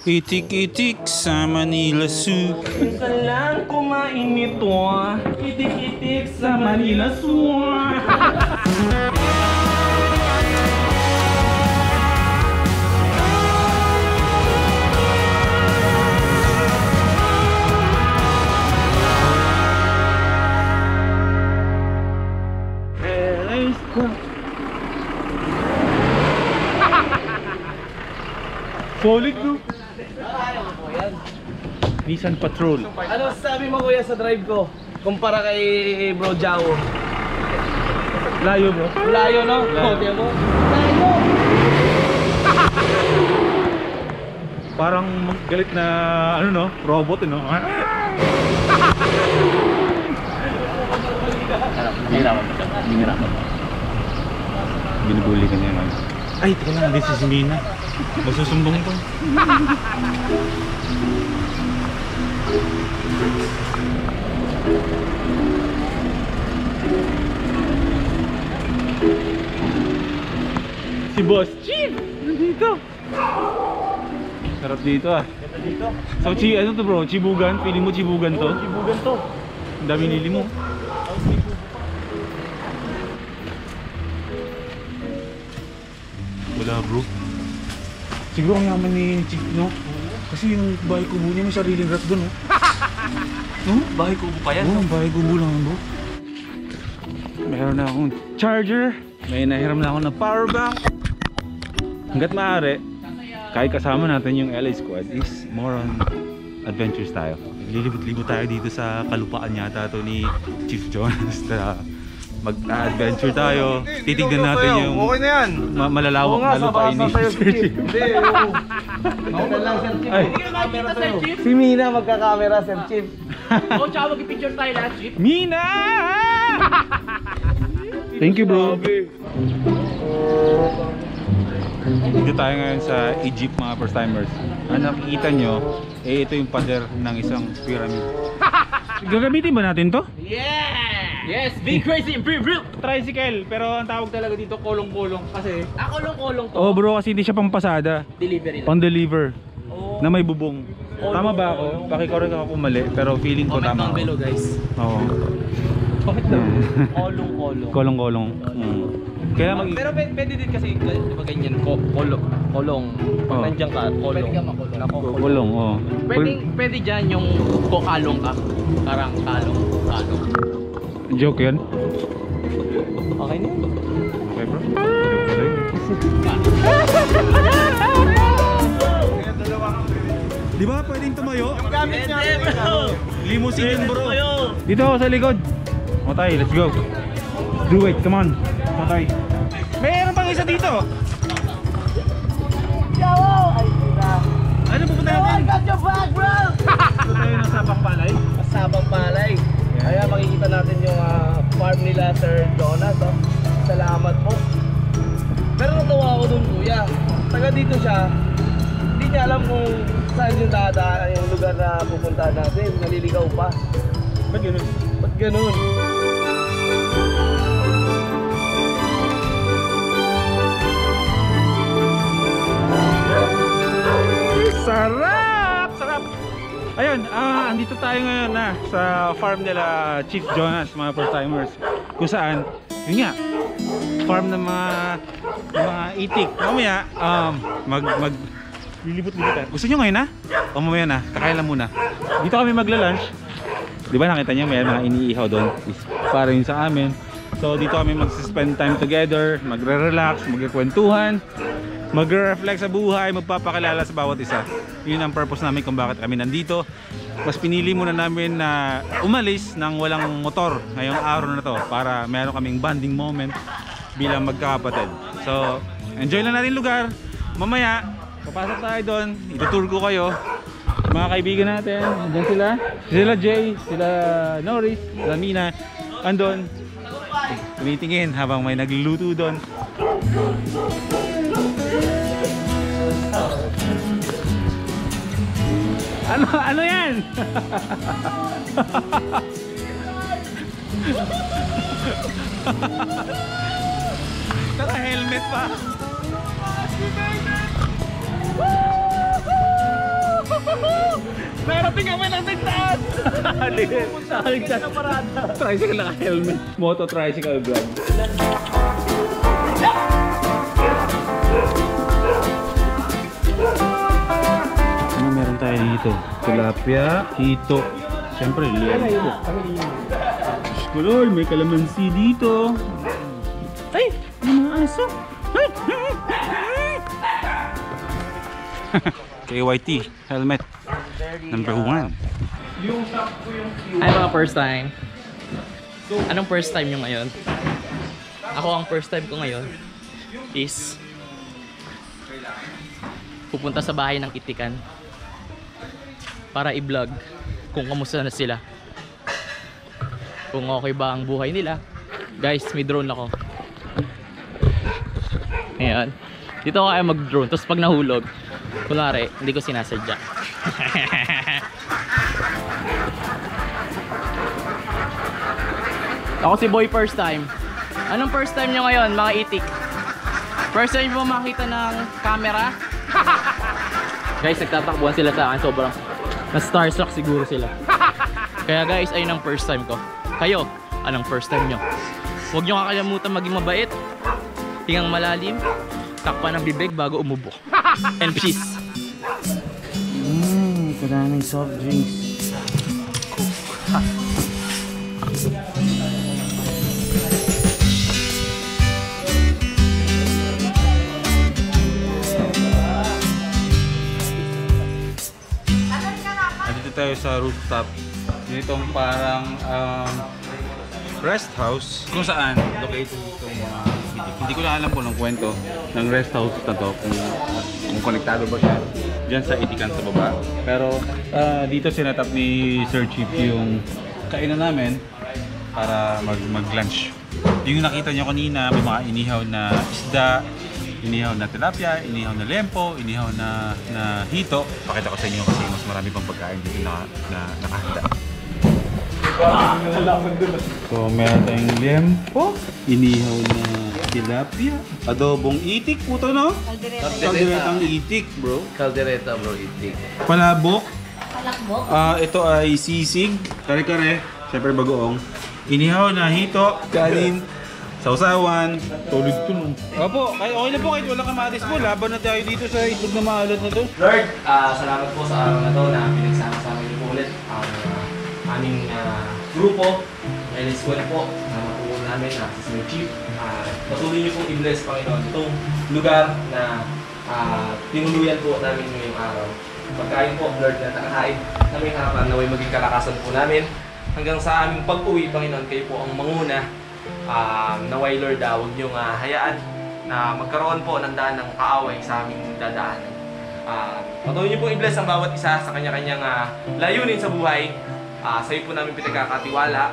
Itik-itik sa Manila Zoo. Minsan lang kumain nito, itik-itik sa Manila Zoo. Solid no? Nissan Patrol. Ano sabi mo kuya sa drive ko? Kumpara kay Bro Jao. Layo bro. Layo no? Layo mo. Layo! Parang galit na ano no? Robot no? Nahirapan. Binubuli ka niya. Ay, teka lang, this is Mina. Masusumbong to. Si Boss Chief! Nandito! Sarap dito ah. Dito? So, ano to bro? Chibugan? Feeling mo chibugan to? Chibugan to. Ang dami nili mo. Wala bro. Siguro ang yaman ni Chief no? Kasi yung bahay kubo niya may sariling ref doon no? No? Bahay kubo pa yan. Oo, bahay kubo lang bro. Meron na akong charger. May nahiram na ako ng power bank. Hanggat maaari, kahit kasama natin yung LA Squad is more on adventures tayo. Lilibot-libot tayo dito sa kalupaan yata to ni Chief Jonas. Mag-adventure tayo. Titignan natin yung okay na yan. Malalawak na lupain ni Sir Chief. Hindi, ako lang Sir Chief. Hindi ka makikita Sir Chief. Si Mina magkakamera Sir Chief. Oo, tsaka mag-picture tayo lahat, Chief. Mina! Thank you bro. Dito tayo ngayon sa Egypt mga first timers. Ang nakikita nyo, ito yung pader ng isang pyramid. Gagamitin ba natin to? Yeah! Yes, be crazy and be real! Tricycle, pero ang tawag talaga dito kolong-kolong kasi Kolong-kolong to. oh bro, kasi hindi siya pampasada, Delivery lang. pang-deliver Oh. na may bubong. Tama ba ako? Pakicorrect ako kung mali, pero feeling ko Comment tama down ako. below, guys. Oo. Comment down. Kolong-kolong. Kolong-kolong. Kaya Pero pwede din kasi, di ba ganyan, kolong. Pag Oh. nandiyan ka, kolong. Pwede ka makulong. kolong, oh. Pwede dyan yung kokalong ka. Parang kalong. Joke yun? Okay na yun. Okay bro? Joke pala yun. Di ba pwedeng tumayo? Gamit niya. Limousine yun bro. Dito ako sa likod. Matay, let's go. Do it, come on. Matay. Mayroon pang isa dito. Ano pupunta natin? I got your back, bro! Ito tayo ng Sabang Palay. Sabang Palay. Kaya makikita natin yung farm nila Sir Jonas. Oh. Salamat po. Pero natuwa ako dun kuya. Taga dito siya. Hindi niya alam kung saan yung dadaan yung lugar na pupuntahan natin. Naliligaw pa. Ba't ganun? Ba't ganun? Sarap! Sarap! Ayun, andito tayo ngayon na sa farm nila Chief Jonas, mga first timers. Kung saan, yun nga, farm ng mga itik. Mamaya, lilibot-libot tayo. Gusto nyo ngayon na? O mamaya na, kakain lang muna. Dito kami magla-lunch. Di ba nakita nyo, may mga iniihaw doon. Para yun sa amin. So dito kami mag-spend time together, magre-relax, magkakwentuhan, magre-reflect sa buhay, magpapakilala sa bawat isa. Yun ang purpose namin kung bakit kami nandito. Mas pinili muna namin na umalis ng walang motor ngayong araw na to para meron kaming bonding moment bilang magkakapatid. So enjoy lang natin lugar. Mamaya papasok tayo doon, itutour ko kayo. Mga kaibigan natin, andyan sila. Sila Jay, sila Norris, sila Mina. Andun, tumitingin habang may nagluluto doon. Ano yan? Naka-helmet pa. Narating kami ng tigtaas! Nakaligtas na parada. Tricycle naka-helmet. Moto tricycle vlog. Ano meron tayo dito? Tilapia, hito. Siyempre, liempo. Diyos ko Lord, may kalamansi dito. Ay! Ano mga aso? KYT, helmet. Number 1. Ay mga first time. Anong first time nyo ngayon? Ako ang first time ko ngayon is pupunta sa bahay ng itikan para i-vlog kung kamusta na sila, kung okay ba ang buhay nila. Guys, may drone ako. Ayan, dito ako kaya mag-drone, tapos pag nahulog kunwari, hindi ko sinasadya. Ako si Boy first time. Anong first time nyo ngayon mga itik? First time mo makita ng camera? Guys, nagtatakbuhan sila sa akin. Sobrang na-starstruck siguro sila. Kaya guys, ayun ang first time ko. Kayo, anong first time nyo? Huwag nyo kakalimutan maging mabait, hingang malalim, takpan ng bibig bago umubo. And peace. Kadaming soft drinks. Dito tayo sa rooftop. Ditong parang rest house kung saan located itong mga hindi ko na alam kung anong kwento ng rest house na to, kung konektado ba siya dyan sa itikan sa baba. Pero dito sinetap ni Sir Chief yung kainan namin para mag-lunch. Yung nakita nyo kanina, may mga inihaw na isda, inihaw na tilapia, inihaw na lempo, inihaw na hito. Pakita ko sa inyo kasi mas marami pang pagkain dito na nakahanda. So meron tayong lempo, inihaw na tilapia, adobong itik, puto no? Kalderetang itik, bro. Caldereta bro, itik. Palabok. Palakbok. Ito ay sisig, kare-kare, syempre bagoong. Inihaw na hito, kanin, sausawan, tulog ito no. Opo, okay lang po kahit walang kamatis po, laban na tayo dito sa itlog na maalat na to. Lord, salamat po sa araw na to na pinagsama-sama niyo po ulit ang aming grupo, LS Squad po, na matulong namin na si Sir Chief. Patuloy niyo po i-bless, Panginoon, itong lugar na tinuluyan po namin ngayong araw. Pagkain po, Lord, na nakakain namin harapan, naway maging kalakasan po namin. Hanggang sa aming pag-uwi, Panginoon, kayo po ang manguna. Naway, Lord, huwag niyong hayaan na magkaroon po ng daan ng kaaway sa aming dadaanan. Patuloy niyo po i-bless ang bawat isa sa kanya-kanyang layunin sa buhay. Sa iyo po namin pinagkakatiwala.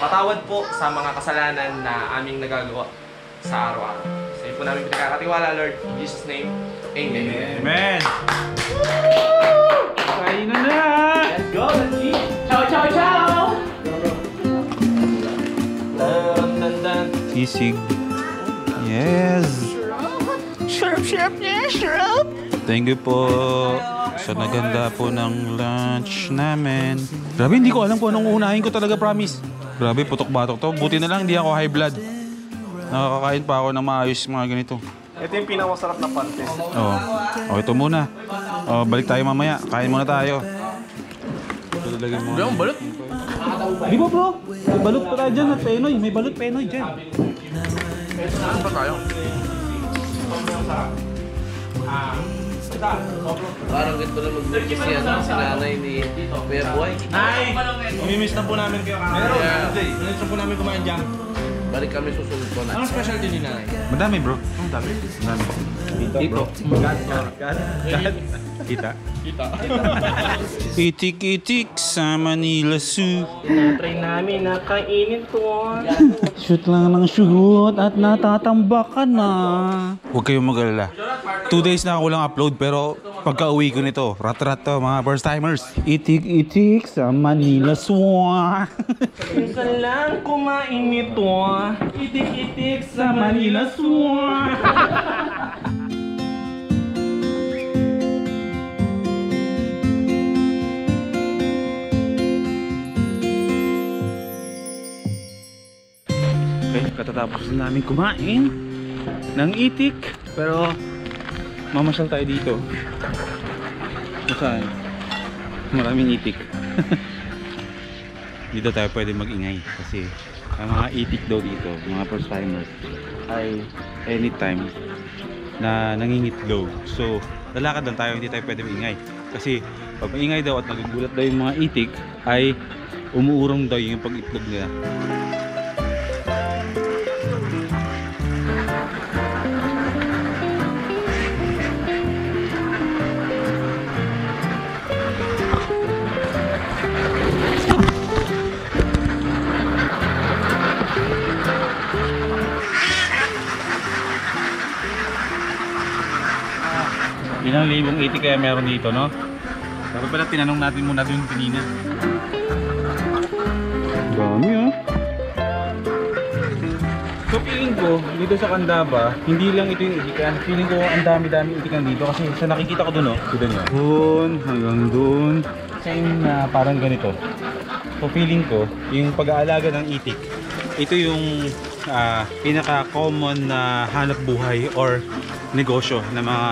Patawad po sa mga kasalanan na aming nagagawa sa araw-araw. Sa iyo po namin pinagkakatiwala, Lord. In Jesus' name, Amen. Amen! Kain na na! Let's go! Let's eat! Ciao, ciao, ciao! Sisig. Yes! Syrup, yeah, syrup. Thank you po sa naganda po ng lunch namin. Grabe, hindi ko alam kung anong unahin ko talaga, promise. Grabe, putok-batok to. Buti na lang hindi ako high blood. Nakakakain pa ako ng maayos mga ganito. Ito yung pinakamasarap na pantes. Oh, ito muna. Oh, balik tayo mamaya. Kain muna tayo. Lagyan mo. Ang balot. Di ba bro? May balot pa tayo dyan at penoy. May balot penoy dyan. Saan pa tayo? Parang ito na mag-kiss si nanay ni Kuya Boy. Nay! Mamimiss na po namin kayo. Mamimiss na po namin kumain dyan. Balik kami susunod po na. Anong specialty ni nanay? Madami bro. Madami. Dito. Kita. Itik-itik sa Manila Zoo. Tinatry namin na kainin to. Shoot lang ng shoot at natatambak ka na. Huwag kayong mag-alala. 2 days na ako lang upload pero pagka-uwi ko nito, rat-rat to mga first timers. Itik-itik sa Manila Zoo. Minsan lang kumain nito. Itik-itik sa Manila Zoo. katatapos na namin kumain ng itik. Pero mamasyal tayo dito. Kung saan maraming itik. Dito tayo pwede mag-ingay kasi ang mga itik daw dito, mga first timers, ay anytime na nangingitlog. So lalakad lang tayo, hindi tayo pwede maingay kasi pag maingay daw at nagugulat daw yung mga itik ay umuurong daw yung pag-itlog nila. Ilang libong itik kaya meron dito, no? Dapat pala tinanong natin muna doon kanina. Dami, oh. So feeling ko, dito sa Candaba, hindi lang ito yung itikan. Feeling ko ang dami-dami itikan dito kasi sa nakikita ko doon, oh. Dito nyo. Doon, hanggang doon. Same na parang ganito. So feeling ko, yung pag-aalaga ng itik, ito yung pinaka-common na hanap buhay or negosyo ng mga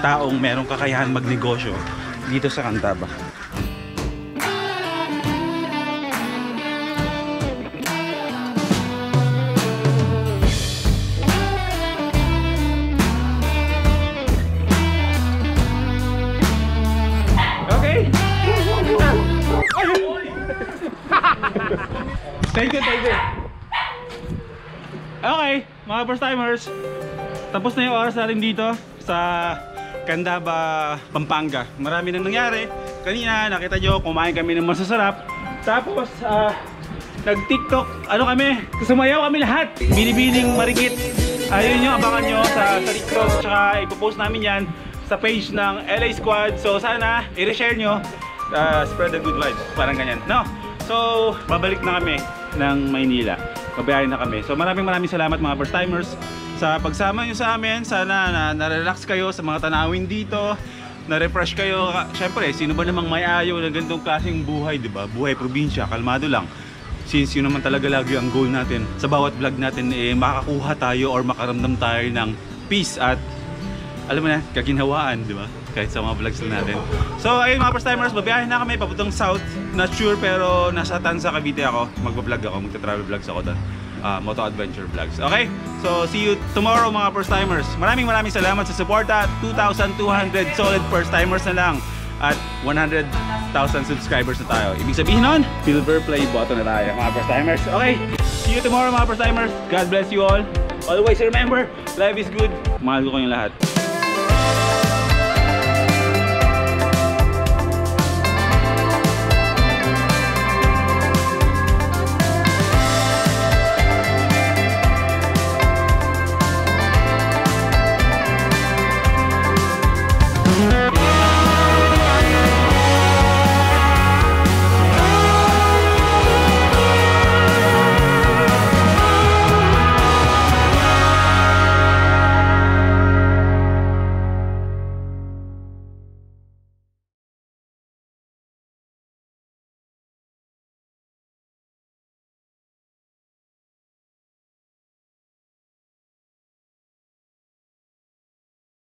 taong merong kakayahan magnegosyo dito sa Candaba. Okay. Thank you. Okay, mga first timers, tapos na yung oras natin dito sa Candaba, Pampanga. Marami nang nangyari. Kanina nakita nyo, kumain kami ng masasarap. Tapos nag-TikTok, kami, sumayaw kami lahat. Binibining marikit. Ayun yung abangan nyo sa TikTok. Tsaka ipopost namin yan sa page ng LA Squad. So sana i-reshare nyo, spread the good vibes. Parang ganyan, no? So babalik na kami ng Maynila. Babayarin na kami. So maraming salamat mga first timers sa pagsama nyo sa amin. Sana na-relax kayo sa mga tanawin dito, na-refresh kayo. Syempre, sino ba namang may ayaw na ganitong klaseng buhay, di ba? Buhay probinsya, kalmado lang. Since yun naman talaga lagi ang goal natin sa bawat vlog natin, makakuha tayo or makaramdam tayo ng peace at alam mo na, kaginhawaan, di ba? Kahit sa mga vlogs natin. So ayun mga first timers, babiyahin na kami papuntang south. Not sure pero nasa Tanza, Cavite ako. Magpa-vlog ako, magta-travel vlogs ako doon. Moto Adventure Vlogs. Okay? So see you tomorrow mga first timers. Maraming salamat sa suporta. 2,200 solid first timers na lang. At 100,000 subscribers na tayo. Ibig sabihin nun, silver play button na tayo mga first timers. Okay? See you tomorrow mga first timers. God bless you all. Always remember, life is good. Mahal ko kayong lahat.